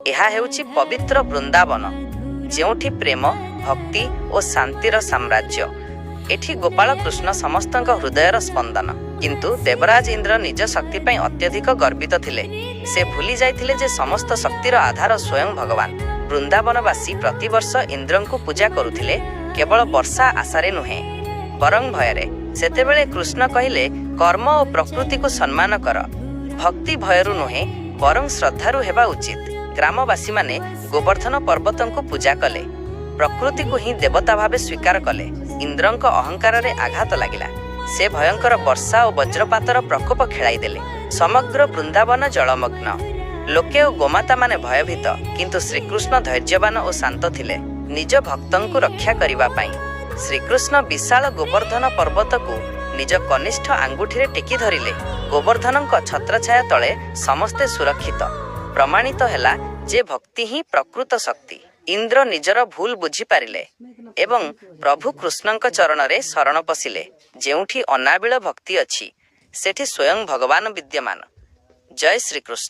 ଏହା ହେଉଛି ପବିତ୍ର ବୃନ୍ଦାବନ, ଯେଉଁଠି ପ୍ରେମ, ଭକ୍ତି ଓ ଶାନ୍ତିର ସାମ୍ରାଜ୍ୟ। ଏଠି ଗୋପାଳ କୃଷ୍ଣ ସମସ୍ତଙ୍କ ହୃଦୟର ସ୍ପନ୍ଦନ। କିନ୍ତୁ ଦେବରାଜ ଇନ୍ଦ୍ର ନିଜ ଶକ୍ତି ପାଇଁ ଅତ୍ୟଧିକ ଗର୍ବିତ ଥିଲେ। ସେ ଭୁଲି ଯାଇଥିଲେ ଯେ ସମସ୍ତ ଶକ୍ତିର ଆଧାର ସ୍ୱୟଂ ଭଗବାନ। ବୃନ୍ଦାବନବାସୀ ପ୍ରତିବର୍ଷ ଇନ୍ଦ୍ରଙ୍କୁ ପୂଜା କରୁଥିଲେ, କେବଳ ବର୍ଷା ଆଶାରେ ନୁହେଁ, ବରଂ ଭୟରେ। ସେତେବେଳେ କୃଷ୍ଣ କହିଲେ, କର୍ମ ଓ ପ୍ରକୃତିକୁ ସମ୍ମାନ କର। ଭକ୍ତି ଭୟରୁ ନୁହେଁ, ବରଂ ଶ୍ରଦ୍ଧାରୁ ହେବା ଉଚିତ। ଗ୍ରାମବାସୀମାନେ ଗୋବର୍ଦ୍ଧନ ପର୍ବତଙ୍କୁ ପୂଜା କଲେ, ପ୍ରକୃତିକୁ ହିଁ ଦେବତା ଭାବେ ସ୍ୱୀକାର କଲେ। ଇନ୍ଦ୍ରଙ୍କ ଅହଙ୍କାରରେ ଆଘାତ ଲାଗିଲା। ସେ ଭୟଙ୍କର ବର୍ଷା ଓ ବଜ୍ରପାତର ପ୍ରକୋପ ଖେଳାଇ ଦେଲେ। ସମଗ୍ର ବୃନ୍ଦାବନ ଜଳମଗ୍ନ। ଲୋକେ ଓ ଗୋମାତାମାନେ ଭୟଭୀତ, କିନ୍ତୁ ଶ୍ରୀକୃଷ୍ଣ ଧୈର୍ଯ୍ୟବାନ ଓ ଶାନ୍ତ ଥିଲେ, ନିଜ ଭକ୍ତଙ୍କୁ ରକ୍ଷା କରିବା ପାଇଁ। ଶ୍ରୀକୃଷ୍ଣ ବିଶାଳ ଗୋବର୍ଦ୍ଧନ ପର୍ବତକୁ ନିଜ କନିଷ୍ଠ ଆଙ୍ଗୁଠିରେ ଟେକି ଧରିଲେ। ଗୋବର୍ଦ୍ଧନଙ୍କ ଛତ୍ରଛାୟା ତଳେ ସମସ୍ତେ ସୁରକ୍ଷିତ। ପ୍ରମାଣିତ ହେଲା ଯେ ଭକ୍ତି ହିଁ ପ୍ରକୃତ ଶକ୍ତି। ଇନ୍ଦ୍ର ନିଜର ଭୁଲ ବୁଝିପାରିଲେ ଏବଂ ପ୍ରଭୁ କୃଷ୍ଣଙ୍କ ଚରଣରେ ଶରଣ ପଶିଲେ। ଯେଉଁଠି ଅନାବିଳ ଭକ୍ତି ଅଛି, ସେଠି ସ୍ୱୟଂ ଭଗବାନ ବିଦ୍ୟମାନ। ଜୟ ଶ୍ରୀକୃଷ୍ଣ।